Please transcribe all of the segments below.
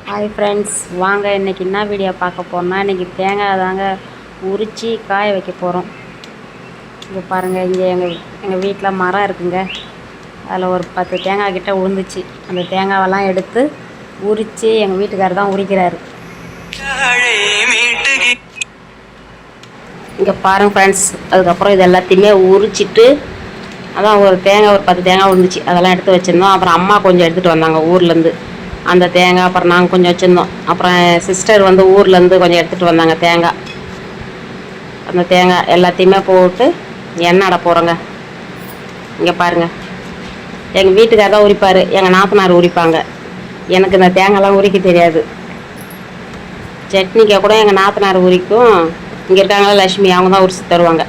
Hi friends, வாங்க இன்றைக்கி என்ன வீடியோ பார்க்க போகிறோம்னா, இன்றைக்கி தேங்காய் தாங்க உரித்து காய வைக்க போகிறோம். இங்கே பாருங்கள், இங்கே எங்கள் வீட்டில் மரம் இருக்குங்க. அதில் ஒரு 10 தேங்காய் கிட்ட விழுந்துச்சு. அந்த தேங்காவெல்லாம் எடுத்து உரித்து எங்கள் வீட்டுக்காரர் தான் உரிக்கிறாரு. இங்கே பாருங்கள் ஃப்ரெண்ட்ஸ், அதுக்கப்புறம் இது எல்லாத்தையுமே உரிச்சிட்டு அதான் ஒரு 10 தேங்காய் விழுந்துச்சு. அதெல்லாம் எடுத்து வச்சுருந்தோம். அப்புறம் அம்மா கொஞ்சம் எடுத்துகிட்டு வந்தாங்க ஊர்லேருந்து அந்த தேங்காய். அப்புறம் நாங்கள் கொஞ்சம் வச்சுருந்தோம். அப்புறம் சிஸ்டர் வந்து ஊர்லேருந்து கொஞ்சம் எடுத்துகிட்டு வந்தாங்க தேங்காய். அந்த தேங்காய் எல்லாத்தையுமே போட்டு எண்ணெய் அட போகிறோங்க. இங்கே பாருங்கள், எங்கள் வீட்டுக்காரர் தான் உரிப்பார், எங்கள் நாத்தனார் உரிப்பாங்க. எனக்கு இந்த தேங்காய்லாம் உரிக்க தெரியாது. சட்னிக்காக கூட எங்கள் நாத்தனார் உரிக்கும். இங்கே இருக்காங்களா லட்சுமி, அவங்க தான் உரிச்சு தருவாங்க.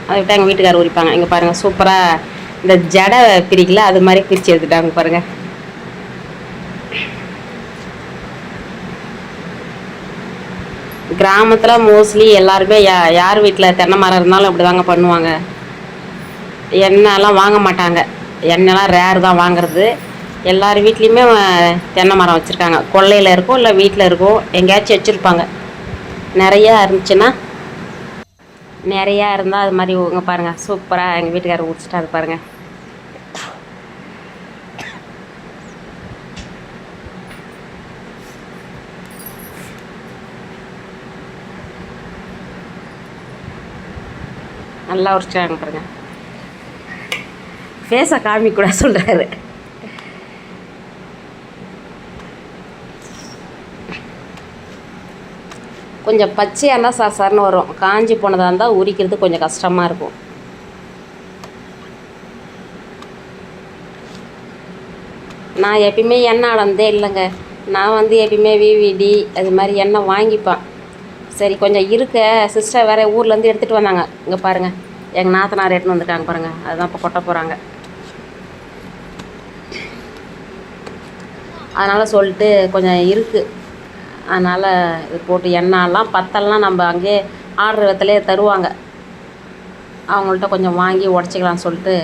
அதை விட்டு எங்கள் வீட்டுக்காரர் உரிப்பாங்க. இங்கே பாருங்கள், சூப்பராக இந்த ஜடை பிரிக்கல அது மாதிரி பிரித்து எடுத்துட்டாங்க பாருங்கள். கிராமத்தில் மோஸ்ட்லி எல்லாருமே யார் வீட்டில் தென்னை மரம் இருந்தாலும் அப்படி தாங்க பண்ணுவாங்க. எண்ணெய்லாம் வாங்க மாட்டாங்க. எண்ணெய்லாம் ரேர் தான் வாங்குறது. எல்லார் வீட்லேயுமே தென்னை மரம் வச்சுருக்காங்க. கொல்லையில் இருக்கும், இல்லை வீட்டில் இருக்கும், எங்கேயாச்சும் வச்சுருப்பாங்க. நிறையா இருந்துச்சுன்னா, நிறையா இருந்தால் அது மாதிரி இங்கே பாருங்கள், சூப்பராக எங்கள் வீட்டுக்காரர் உரிச்சிட்டாரு பாருங்கள். நல்லா உரிச்சிட்டாங்க பாருங்கள். ஃபேஸை காமி கூட சொல்கிறாரு. கொஞ்சம் பச்சையாக இருந்தால் சரசரன்னு வரும். காஞ்சி போனதாக இருந்தால் உரிக்கிறது கொஞ்சம் கஷ்டமாக இருக்கும். நான் எப்பயுமே எண்ணெய் அளந்தே இல்லைங்க. நான் வந்து எப்பயுமே விவிடி அது மாதிரி எண்ணெய் வாங்கிப்பேன். சரி, கொஞ்சம் இருக்க சிஸ்டர் வேறு ஊர்லேருந்து எடுத்துகிட்டு வந்தாங்க. இங்கே பாருங்கள், எங்கள் நாத்தனார் எடுத்துன்னு வந்துருக்காங்க பாருங்கள். அதுதான் இப்போ கொட்ட போகிறாங்க. அதனால் சொல்லிட்டு கொஞ்சம் இருக்குது. அதனால் இது போட்டு எண்ணெய்லாம் பத்தலாம் நம்ம அங்கேயே ஆர்டர் விதத்துலேயே தருவாங்க. அவங்கள்ட்ட கொஞ்சம் வாங்கி உடச்சிக்கலான்னு சொல்லிட்டு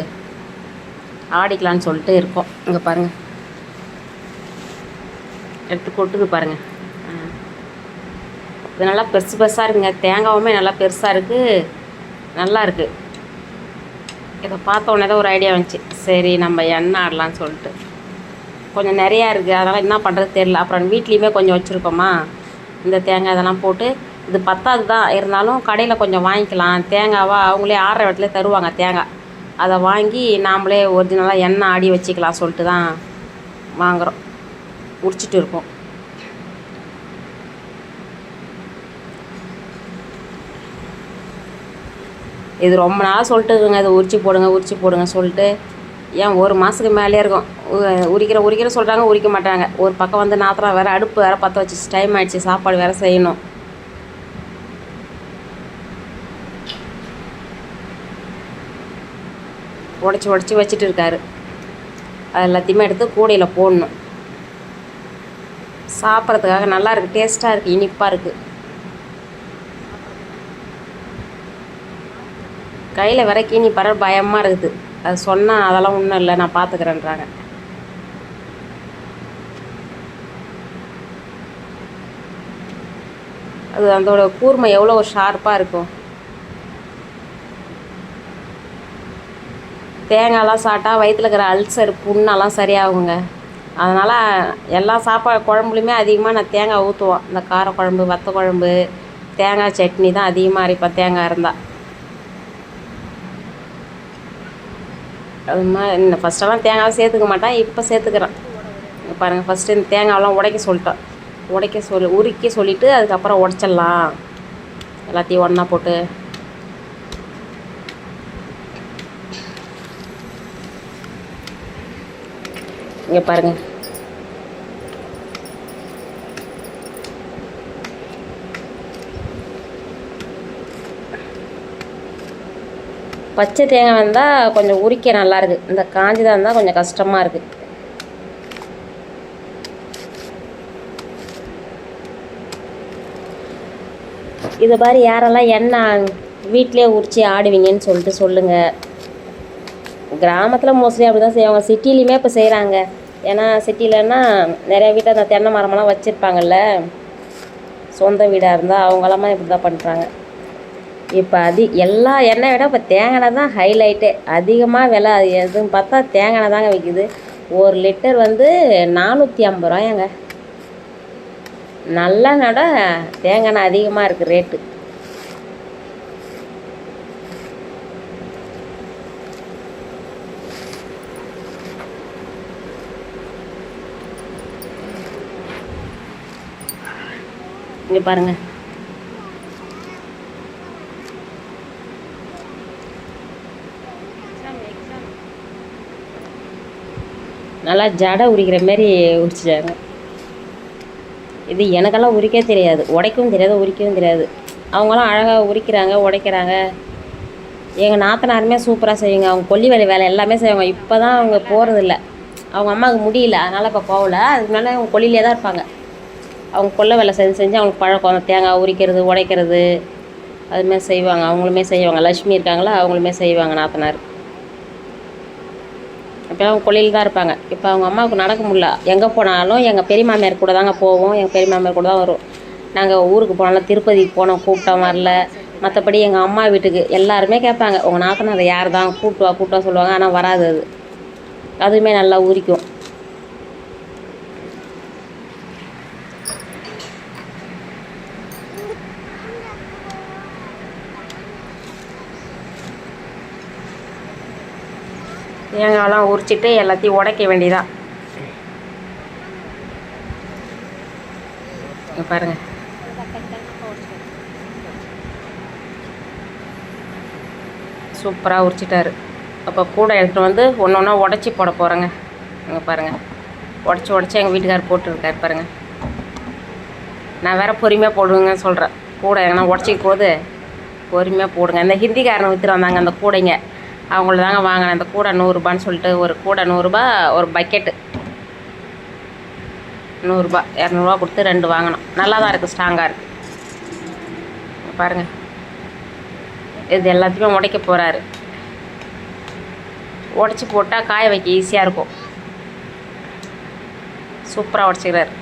ஆடிக்கலான்னு சொல்லிட்டு இருக்கோம். இங்கே பாருங்கள், எடுத்து கொட்டுது பாருங்கள். இது நல்லா பெருசு பெருசாக இருக்குங்க. தேங்காவுமே நல்லா பெருசாக இருக்குது, நல்லா இருக்குது. இதை பார்த்தோன்னே தான் ஒரு ஐடியா வந்துச்சு, சரி நம்ம எண்ணெய் ஆடலான்னு சொல்லிட்டு. கொஞ்சம் நிறையா இருக்குது, அதனால் என்ன பண்ணுறது தெரியல. அப்புறம் வீட்லேயுமே கொஞ்சம் வச்சுருக்கோமா, இந்த தேங்காய் இதெல்லாம் போட்டு இது பத்தாது தான் இருந்தாலும் கடையில் கொஞ்சம் வாங்கிக்கலாம். தேங்காவாக அவங்களே ஆடுற இடத்துல தருவாங்க தேங்காய். அதை வாங்கி நாம்ளே ஒரிஜினலாக எண்ணெய் ஆடி வச்சுக்கலாம் சொல்லிட்டு தான் வாங்குகிறோம், உரிச்சிட்டு இருக்கோம். இது ரொம்ப நாளாக சொல்லிட்டு இருக்குங்க, இது உரிச்சு போடுங்க சொல்லிட்டு. ஏன் ஒரு மாதத்துக்கு மேலே இருக்கும். உரிக்கிற சொல்கிறாங்க, உரிக்க மாட்டாங்க. ஒரு பக்கம் வந்து நாத்திரம் வேறு, அடுப்பு வேறு பற்ற வச்சு டைம் ஆகிடுச்சு, சாப்பாடு வேறு செய்யணும். உடச்சி வச்சுட்டு இருக்காரு. அது எல்லாத்தையுமே எடுத்து கூடையில் போடணும். சாப்பிட்றதுக்காக நல்லா இருக்குது, டேஸ்ட்டாக இருக்குது, இனிப்பாக இருக்குது. கையில் வேற கீனி பற பயமாக இருக்குது. அது சொன்னால் அதெல்லாம் ஒன்றும் இல்லை, நான் பார்த்துக்கிறேன்றாங்க. அது அதோட கூர்மை எவ்வளோ ஒரு ஷார்ப்பாக இருக்கும். தேங்காயெல்லாம் சாப்பிட்டா வயிற்றில் இருக்கிற அல்சர் புண்ணெல்லாம் சரியாகுங்க. அதனால் எல்லா குழம்புலையுமே அதிகமாக நான் தேங்காய் ஊற்றுவோம். இந்த காரக்குழம்பு, வத்த குழம்பு, தேங்காய் சட்னி தான் அதிகமாக அரைப்பேன் தேங்காய் இருந்தால். அது மாதிரி இந்த ஃபஸ்ட்டெல்லாம் தேங்காவை சேர்த்துக்க மாட்டேன், இப்போ சேர்த்துக்கிறேன். பாருங்கள், ஃபஸ்ட்டு இந்த தேங்காயெல்லாம் உரிக்க சொல்லிவிட்டு அதுக்கப்புறம் உடச்சிடலாம். எல்லாத்தையும் ஒன்றா போட்டு இங்கே பாருங்கள். பச்சை தேங்காய் வந்தால் கொஞ்சம் உரிக்க நல்லாயிருக்கு. இந்த காஞ்சிதாக இருந்தால் கொஞ்சம் கஷ்டமாக இருக்குது. இது மாதிரி யாரெல்லாம் எண்ணெய் வீட்டிலே உரித்து ஆடுவீங்கன்னு சொல்லிட்டு சொல்லுங்கள். கிராமத்தில் மோஸ்ட்லி அப்படி தான் செய்வாங்க. சிட்டிலையுமே இப்போ செய்கிறாங்க. ஏன்னா சிட்டிலன்னா நிறையா வீட்டில் அந்த தென்னை மரமெல்லாம் வச்சுருப்பாங்கல்ல, சொந்த வீடாக இருந்தால் அவங்களாம் இப்படி தான் பண்ணுறாங்க. இப்போ எல்லா எண்ணெய் விட இப்போ தேங்காய் தான் ஹைலைட்டே. அதிகமாக விலை அது எதுன்னு பார்த்தா தேங்காய் தாங்க விற்கிது. 1 லிட்டர் வந்து 450 ரூபாயாங்க. நல்லெண்ணோட தேங்காய் அதிகமாக இருக்குது ரேட்டு. இங்கே பாருங்கள், நல்லா ஜடை உரிக்கிற மாரி உரிச்சிட்டாங்க. இது எனக்கெல்லாம் உரிக்க தெரியாது, உடைக்கவும் தெரியாது, உரிக்கவும் தெரியாது. அவங்களாம் அழகாக உரிக்கிறாங்க, உடைக்கிறாங்க. எங்கள் நாத்தனாருமே சூப்பராக செய்வாங்க. அவங்க கொல்லி வேலை எல்லாமே செய்வாங்க. இப்போ தான் அவங்க போகிறதில்ல, அவங்க அம்மாவுக்கு முடியல, அதனால் இப்போ போகல. அதுக்கு முன்னாடி அவங்க கொல்லிலே தான் இருப்பாங்க. அவங்க கொல்லை வேலை செஞ்சு அவங்களுக்கு பழக்கம். தேங்காய் உரிக்கிறது, உடைக்கிறது அதுமாரி செய்வாங்க. அவங்களுமே செய்வாங்க. லட்சுமி இருக்காங்களா, அவங்களுமே செய்வாங்க நாத்தனார். இப்போ அவங்க கொல்லியில் தான் இருப்பாங்க. இப்போ அவங்க அம்மாவுக்கு நடக்க முடியல. எங்கே போனாலும் எங்கள் பெரிய மாமியார் கூட தாங்க போவோம், எங்கள் பெரிய மாமியார் கூட தான் வரும். நாங்கள் ஊருக்கு போனாலும் திருப்பதிக்கு போனோம், கூப்பிட்டோம் வரல. மற்றபடி எங்கள் அம்மா வீட்டுக்கு எல்லாருமே கேட்பாங்க, உங்கள் நாத்தனார் யார் தான் கூப்பிட்டு வா சொல்லுவாங்க. ஆனால் வராது. அதுவுமே நல்லா உரிக்கும். தேங்காயெல்லாம் உரிச்சிட்டு எல்லாத்தையும் உடைக்க வேண்டியதான். பாருங்கள், சூப்பராக உரிச்சிட்டாரு. அப்போ கூட எடுத்துகிட்டு வந்து ஒன்று ஒன்றா உடச்சி போட போகிறேங்க. இங்கே பாருங்கள், உடச்சி எங்கள் வீட்டுக்காரர் போட்டுருக்காரு பாருங்கள். நான் வேறு பொறுமையாக போடுவேங்கன்னு சொல்கிறேன். கூடை எங்கன்னா உடச்சிக்கு போது பொறுமையாக போடுங்க. இந்த ஹிந்திக்காரனை விற்றுட்டு வந்தாங்க அந்த கூடைங்க, அவங்கள தாங்க வாங்கினேன். அந்த கூடை 100 ரூபான்னு சொல்லிட்டு, ஒரு கூடை 100 ரூபா, ஒரு பக்கெட்டு 100 ரூபா, 200 ரூபா கொடுத்து 2 வாங்கினோம். நல்லா தான் இருக்குது, ஸ்ட்ராங்காக இருக்குது. பாருங்கள், இது எல்லாத்தையுமே உடைக்க போகிறாரு. உடச்சி போட்டால் காய வைக்க ஈஸியாக இருக்கும். சூப்பராக உடச்சிக்கிறாரு.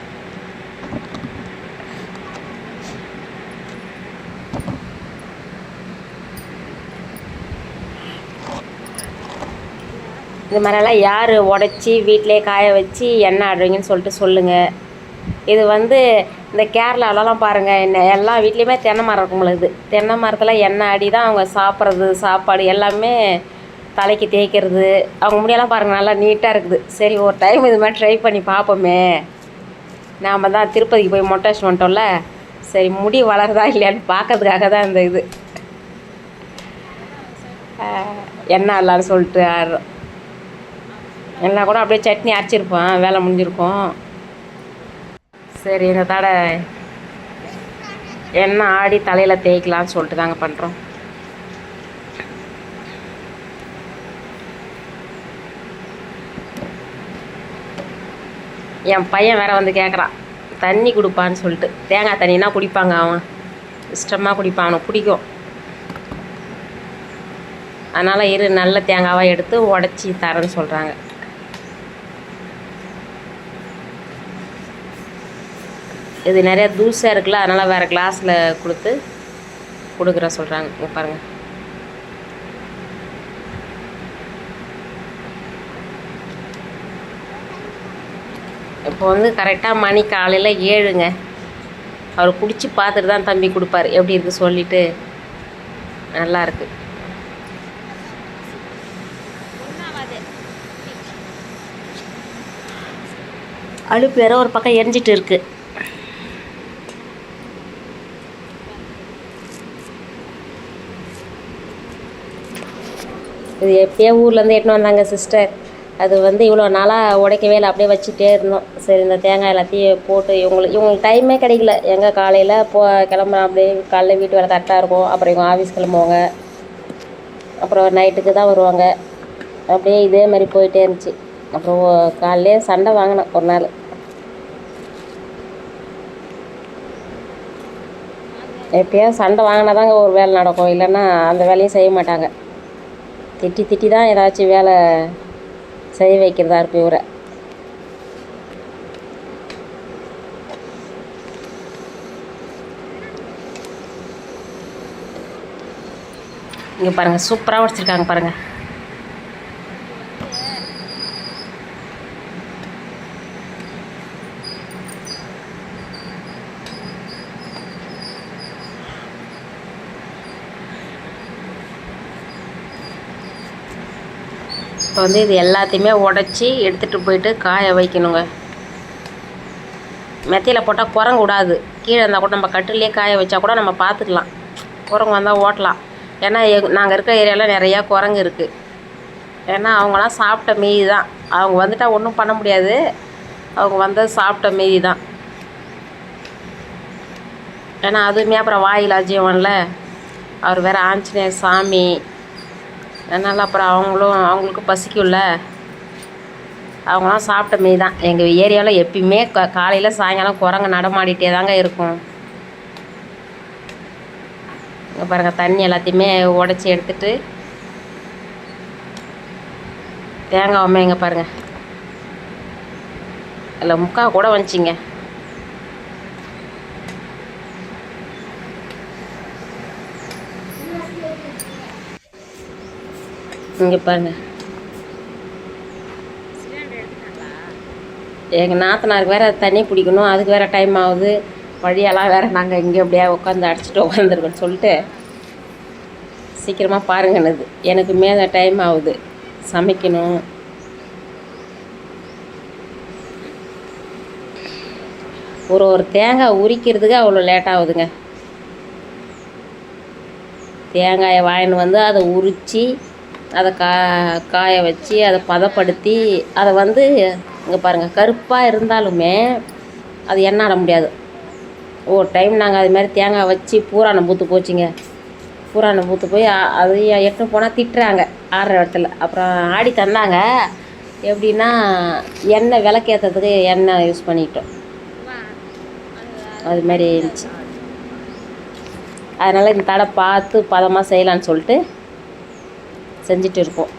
இது மாதிரிலாம் யார் உடச்சி வீட்டிலே காய வச்சு எண்ணெய் ஆடுறீங்கன்னு சொல்லிட்டு சொல்லுங்கள். இது வந்து இந்த கேரளாலலாம் பாருங்கள், எல்லா வீட்லேயுமே தென்னை மரம் இருக்கும்பொழுது தென்னை மரத்தில் எண்ணெய் ஆடி தான் அவங்க சாப்பிட்றது, சாப்பாடு எல்லாமே தலைக்கு தேய்க்கிறது. அவங்க முடியெல்லாம் பாருங்கள் நல்லா நீட்டாக இருக்குது. சரி, ஒரு டைம் இது மாதிரி ட்ரை பண்ணி பார்ப்போமே. நாம் தான் திருப்பதிக்கு போய் மொட்டை அடிச்சு வந்துட்டோம்ல, சரி முடி வளருதா இல்லையான்னு பார்க்கறதுக்காக தான் இந்த இது எண்ணெய் இல்லான்னு சொல்லிட்டு ஆடுறோம். எல்லாம் கூட அப்படியே சட்னி அரைச்சிருப்போம், வேலை முடிஞ்சிருக்கும். சரி, இந்த தடை எண்ணெய் ஆடி தலையில் தேய்க்கலான்னு சொல்லிட்டு தாங்க பண்ணுறோம். என் பையன் வேற வந்து கேட்குறான், தண்ணி கொடுப்பான்னு சொல்லிட்டு. தேங்காய் தண்ணினா குடிப்பாங்க, அவன் இஷ்டமாக குடிப்பான், அவனுக்கு பிடிக்கும். அதனால் நல்ல தேங்காவாக எடுத்து உடச்சி தரேன்னு சொல்கிறாங்க. இது நிறையா தூசாக இருக்குல்ல, அதனால் வேறு கிளாஸில் கொடுக்குற சொல்கிறாங்க. இங்கே பாருங்கள், இப்போ வந்து கரெக்டாக மணி காலையில் 7ங்க. அவர் குடித்து பார்த்துட்டு தான் தம்பி கொடுப்பார், எப்படி இருக்குது சொல்லிவிட்டு. நல்லாயிருக்கு. அடுப்பு வேற ஒரு பக்கம் எரிஞ்சிட்டு இருக்குது. இது எப்படியே ஊர்லேருந்து எட்டுன்னு வந்தாங்க சிஸ்டர். அது வந்து இவ்வளோ நாளாக உடைக்கவே இல்லை, அப்படியே வச்சுட்டே இருந்தோம். சரி, இந்த தேங்காய் எல்லாத்தையும் போட்டு இவங்களுக்கு டைமே கிடைக்கல. எங்கே காலையில் கிளம்புறோம், அப்படியே காலையில் வீட்டு வேலை கரெக்டாக இருக்கும். அப்புறம் இவங்க ஆஃபீஸ் கிளம்புவாங்க, அப்புறம் நைட்டுக்கு தான் வருவாங்க. அப்படியே இதே மாதிரி போயிட்டே இருந்துச்சு. அப்புறம் காலையிலே சண்டை வாங்கினேன் ஒரு நாள். எப்போயாவது சண்டை வாங்கினா தாங்க ஒரு வேலை நடக்கும், இல்லைன்னா அந்த வேலையும் செய்ய மாட்டாங்க. திட்டி தான் ஏதாச்சும் வேலை செய்ய வைக்கிறதா இருக்கும் இவரை. இங்கே பாருங்கள் சூப்பராக உடைச்சிருக்காங்க பாருங்கள். இப்போ வந்து இது எல்லாத்தையுமே உடச்சி எடுத்துகிட்டு போயிட்டு காய வைக்கணுங்க. மெத்தையில் போட்டால் குரங்கு விடாது. கீழே இருந்தால் கூட நம்ம கட்டிலே காய வச்சா கூட நம்ம பார்த்துக்கலாம். குரங்கு வந்தால் ஓட்டலாம். ஏன்னா நாங்கள் இருக்கிற ஏரியாவில் நிறையா குரங்கு இருக்குது. ஏன்னா அவங்களாம் சாப்பிட்ட மீதி தான். அவங்க வந்துட்டால் ஒன்றும் பண்ண முடியாது. அவங்க வந்தால் சாப்பிட்ட மீதி தான். ஏன்னா அதுவுமே அப்புறம் வாயில் ஜீவனில் அவர் வேறு ஆஞ்சநேயர் சாமி. அதனால் அப்புறம் அவங்களுக்கு பசிக்கும்ல. அவங்களாம் சாப்பிட்ட மீதி தான். எங்கள் ஏரியாவில் எப்பயுமே காலையில் சாயங்காலம் குரங்கு நடமாடிட்டே தாங்க இருக்கும். இங்கே பாருங்கள் தண்ணி எல்லாத்தையுமே உடச்சி எடுத்துட்டு தேங்காய் இங்கே பாருங்கள் இல்லை முக்கால் கூட வந்துச்சிங்க. இங்கே பாருங்கள் எங்கள் நாத்தனாருக்கு வேறு தண்ணி பிடிக்கணும். அதுக்கு வேறு டைம் ஆகுது. வழியெல்லாம் வேறு நாங்கள் இங்கே அப்படியே உட்காந்து அடிச்சுட்டு உட்காந்துருக்கோன்னு சொல்லிட்டு சீக்கிரமாக பாருங்கன்னுது. எனக்கு மேலே டைம் ஆகுது சமைக்கணும். ஒரு தேங்காய் உரிக்கிறதுக்கு அவ்வளோ லேட் ஆகுதுங்க. தேங்காயை வாங்கின்னு வந்து அதை உரித்து அதை காய வச்சு அதை பதப்படுத்தி அதை வந்து இங்கே பாருங்கள் கருப்பாக இருந்தாலுமே அது எண்ணாட முடியாது. ஒரு டைம் நாங்கள் அது மாதிரி தேங்காய் வச்சு பூராணம் பூத்து போச்சுங்க. பூராணம் பூத்து போய் அது எட்டு போனால் திட்டுறாங்க ஆடுற இடத்துல. அப்புறம் ஆடி தந்தாங்க. எப்படின்னா எண்ணெய் விளக்கேற்றதுக்கு எண்ணெய் யூஸ் பண்ணிக்கிட்டோம். அது மாதிரி இருந்துச்சு. அதனால் இந்த தடை பார்த்து பதமாக செய்யலான்னு சொல்லிட்டு செஞ்சுட்டு இருக்கோம்.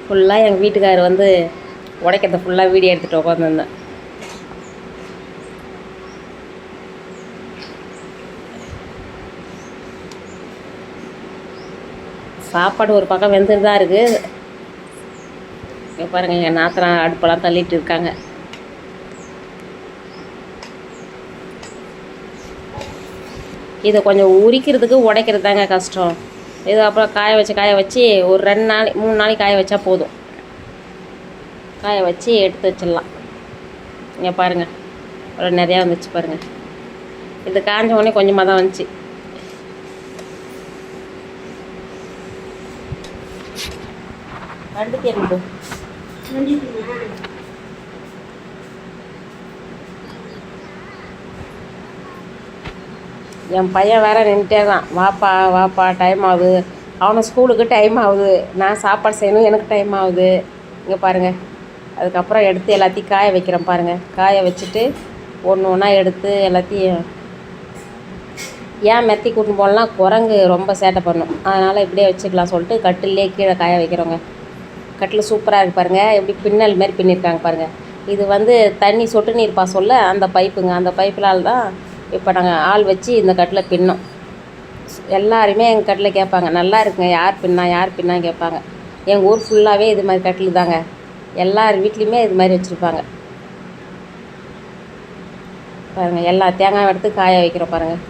ஃபுல்லாக எங்கள் வீட்டுக்காரர் வந்து உடைக்கிறத ஃபுல்லாக வீடியோ எடுத்துகிட்டு உட்காந்துருந்தேன். சாப்பாடு ஒரு பக்கம் வெந்துட்டு தான் இருக்குது. இங்கே பாருங்கள் எங்கள் நாத்தனா அடுப்பெல்லாம் தள்ளிட்டு இருக்காங்க. இதை கொஞ்சம் உரிக்கிறதுக்கு உடைக்கிறது தாங்க கஷ்டம். இது அப்புறம் காய வச்சு ஒரு 2 நாள் 3 நாளைக்கு காய வச்சா போதும். காய வச்சு எடுத்து வச்சிடலாம். இங்கே பாருங்கள் அவ்வளோ நிறையா வந்துச்சு பாருங்கள். இது காஞ்ச உடனே கொஞ்சமாக தான் வந்துச்சு. அடுத்து என்ன என் பையன் வேறு நின்றுட்டே தான். வாப்பா டைம் ஆகுது. அவனை ஸ்கூலுக்கு டைம் ஆகுது. நான் சாப்பாடு செய்யணும், எனக்கு டைம் ஆகுது. இங்கே பாருங்கள் அதுக்கப்புறம் எடுத்து எல்லாத்தையும் காய வைக்கிறேன் பாருங்கள். காய வச்சுட்டு ஒன்று ஒன்றா எடுத்து எல்லாத்தையும் ஏன் மெத்தி கூட்டின்னு போகலாம் குரங்கு ரொம்ப சேட்டை பண்ணும். அதனால் இப்படியே வச்சுக்கலாம் சொல்லிட்டு கட்டிலே கீழே காய வைக்கிறோங்க. கட்டில் சூப்பராக இருக்குது பாருங்கள். எப்படி பின்னல் மாரி பின்னிருக்காங்க பாருங்கள். இது வந்து தண்ணி சொட்டு நீர் பாசம்ல அந்த பைப்புங்க. அந்த பைப்பிலால் தான் இப்போ நாங்கள் ஆள் வச்சு இந்த கட்டில் பின்னோம். எல்லாருமே எங்கள் கட்டில் கேட்பாங்க நல்லா இருக்குங்க யார் பின்னா கேட்பாங்க. எங்கள் ஊர் ஃபுல்லாகவே இது மாதிரி கட்டில் தாங்க. எல்லார் வீட்லேயுமே இது மாதிரி வச்சுருப்பாங்க பாருங்கள். எல்லா தேங்காய் எடுத்து காய வைக்கிறோம் பாருங்கள்.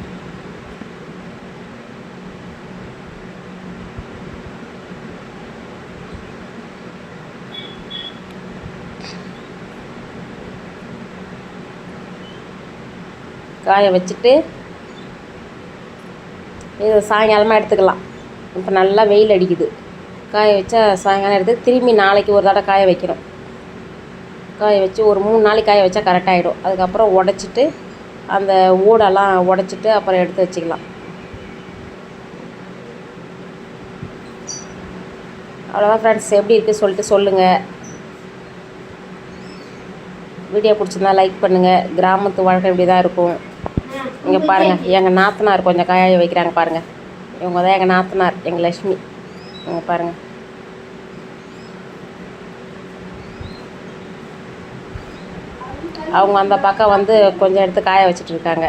காய வச்சுட்டு இது சாயங்காலமாக எடுத்துக்கலாம். இப்போ நல்லா வெயில் அடிக்குது. காய வச்சா சாயங்காலம் எடுத்து திரும்பி நாளைக்கு ஒரு தடவை காய வைக்கிறோம். காய வச்சு ஒரு 3 நாளைக்கு காய வச்சா கரெக்டாகிடும். அதுக்கப்புறம் உடச்சிட்டு அந்த ஊடெல்லாம் உடச்சிட்டு அப்புறம் எடுத்து வச்சுக்கலாம். அவ்வளோதான் ஃப்ரெண்ட்ஸ். எப்படி இருக்குது சொல்லிட்டு சொல்லுங்கள். வீடியோ பிடிச்சிருந்தா லைக் பண்ணுங்கள். கிராமத்து வாழ்க்கை இப்படி தான் இருக்கும். இங்கே பாருங்கள் எங்கள் நாத்தனார் கொஞ்சம் காய வைக்கிறாங்க பாருங்கள். இவங்க தான் எங்கள் நாத்தனார், எங்கள் லக்ஷ்மி. இங்கே பாருங்கள் அவங்க அந்த பக்கம் வந்து கொஞ்சம் எடுத்து காய வச்சுட்டு இருக்காங்க.